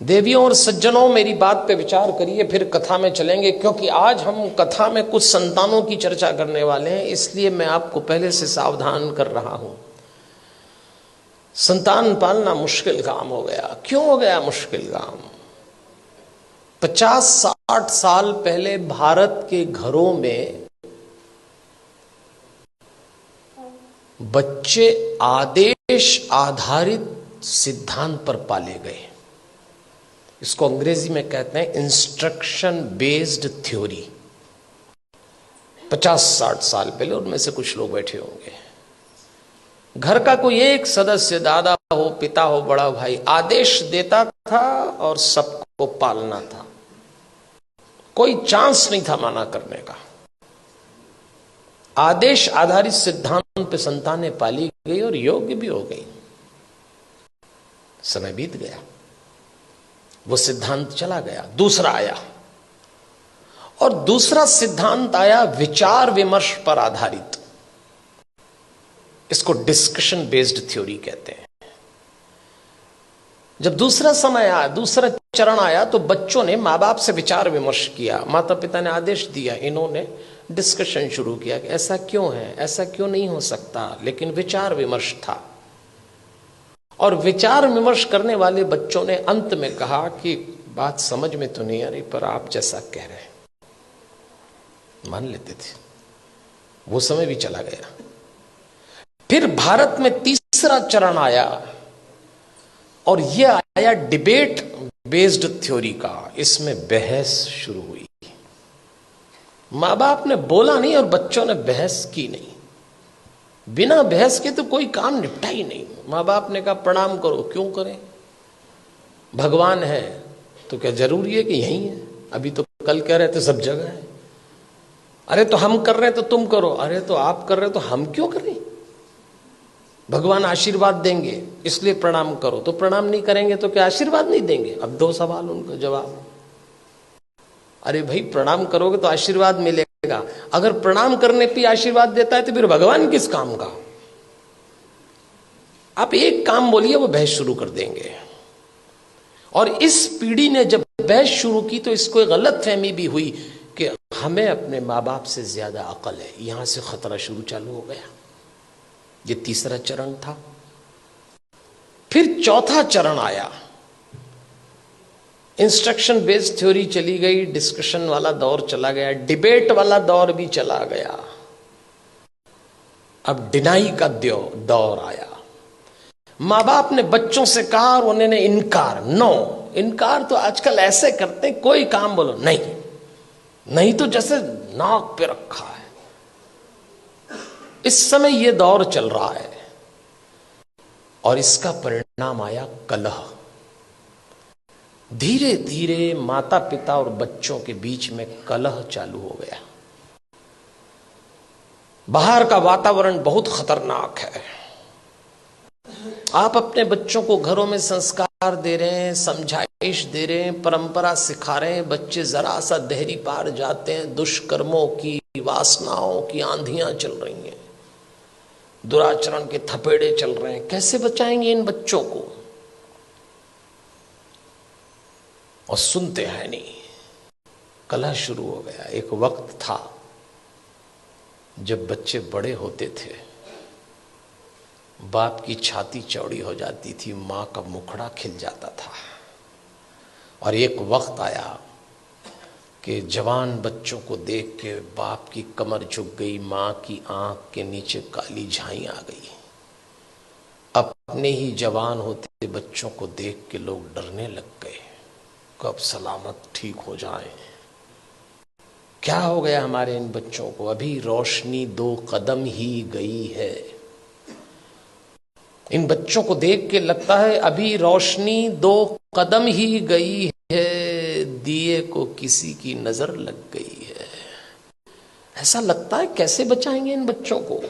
देवियों और सज्जनों, मेरी बात पे विचार करिए, फिर कथा में चलेंगे, क्योंकि आज हम कथा में कुछ संतानों की चर्चा करने वाले हैं, इसलिए मैं आपको पहले से सावधान कर रहा हूं। संतान पालना मुश्किल काम हो गया। क्यों हो गया मुश्किल काम? 50-60 साल पहले भारत के घरों में बच्चे आदेश आधारित सिद्धांत पर पाले गए। इसको अंग्रेजी में कहते हैं इंस्ट्रक्शन बेस्ड थ्योरी। 50-60 साल पहले, उनमें से कुछ लोग बैठे होंगे, घर का कोई एक सदस्य, दादा हो, पिता हो, बड़ा भाई, आदेश देता था और सबको पालना था। कोई चांस नहीं था मना करने का। आदेश आधारित सिद्धांत पे संतानें पाली गई और योग्य भी हो गई। समय बीत गया, वो सिद्धांत चला गया, दूसरा आया, और दूसरा सिद्धांत आया विचार विमर्श पर आधारित। इसको डिस्कशन बेस्ड थ्योरी कहते हैं। जब दूसरा समय आया, दूसरा चरण आया, तो बच्चों ने माँ बाप से विचार विमर्श किया। माता पिता ने आदेश दिया, इन्होंने डिस्कशन शुरू किया कि ऐसा क्यों है, ऐसा क्यों नहीं हो सकता, लेकिन विचार विमर्श था। और विचार विमर्श करने वाले बच्चों ने अंत में कहा कि बात समझ में तो नहीं आ रही, पर आप जैसा कह रहे हैं मान लेते थे। वो समय भी चला गया। फिर भारत में तीसरा चरण आया, और यह आया डिबेट बेस्ड थ्योरी का। इसमें बहस शुरू हुई। माँ बाप ने बोला नहीं और बच्चों ने बहस की नहीं। बिना बहस के तो कोई काम निपटा ही नहीं। माँ बाप ने कहा प्रणाम करो, क्यों करें? भगवान है तो क्या जरूरी है कि यही है? अभी तो कल कह रहे थे सब जगह है। अरे तो हम कर रहे हैं तो तुम करो, अरे तो आप कर रहे हो तो हम क्यों करें? भगवान आशीर्वाद देंगे इसलिए प्रणाम करो, तो प्रणाम नहीं करेंगे तो क्या आशीर्वाद नहीं देंगे? अब दो सवाल, उनका जवाब। अरे भाई, प्रणाम करोगे तो आशीर्वाद मिलेगा। अगर प्रणाम करने पे आशीर्वाद देता है तो फिर भगवान किस काम का? आप एक काम बोलिए, वो बहस शुरू कर देंगे। और इस पीढ़ी ने जब बहस शुरू की तो इसको एक गलत फहमी भी हुई कि हमें अपने माँ बाप से ज्यादा अकल है। यहां से खतरा शुरू चालू हो गया। ये तीसरा चरण था। फिर चौथा चरण आया। इंस्ट्रक्शन बेस्ड थ्योरी चली गई, डिस्कशन वाला दौर चला गया, डिबेट वाला दौर भी चला गया। अब डिनाई का दौर आया। माँ बाप ने बच्चों से कहा और उन्होंने इनकार। नो, इनकार तो आजकल ऐसे करते हैं, कोई काम बोलो नहीं, नहीं तो जैसे नाक पे रखा है। इस समय यह दौर चल रहा है और इसका परिणाम आया कलह। धीरे धीरे माता पिता और बच्चों के बीच में कलह चालू हो गया। बाहर का वातावरण बहुत खतरनाक है। आप अपने बच्चों को घरों में संस्कार दे रहे हैं, समझाइश दे रहे हैं, परंपरा सिखा रहे हैं, बच्चे जरा सा देहरी पार जाते हैं, दुष्कर्मों की, वासनाओं की आंधियां चल रही हैं, दुराचरण के थपेड़े चल रहे हैं। कैसे बचाएंगे इन बच्चों को? और सुनते हैं नहीं। कलह शुरू हो गया। एक वक्त था जब बच्चे बड़े होते थे, बाप की छाती चौड़ी हो जाती थी, मां का मुखड़ा खिल जाता था। और एक वक्त आया कि जवान बच्चों को देख के बाप की कमर झुक गई, मां की आंख के नीचे काली झाई आ गई। अपने ही जवान होते बच्चों को देख के लोग डरने लग गए, कब सलामत ठीक हो जाए। क्या हो गया हमारे इन बच्चों को? अभी रोशनी 2 कदम ही गई है। इन बच्चों को देख के लगता है अभी रोशनी 2 कदम ही गई है, दिए को किसी की नजर लग गई है। ऐसा लगता है। कैसे बचाएंगे इन बच्चों को?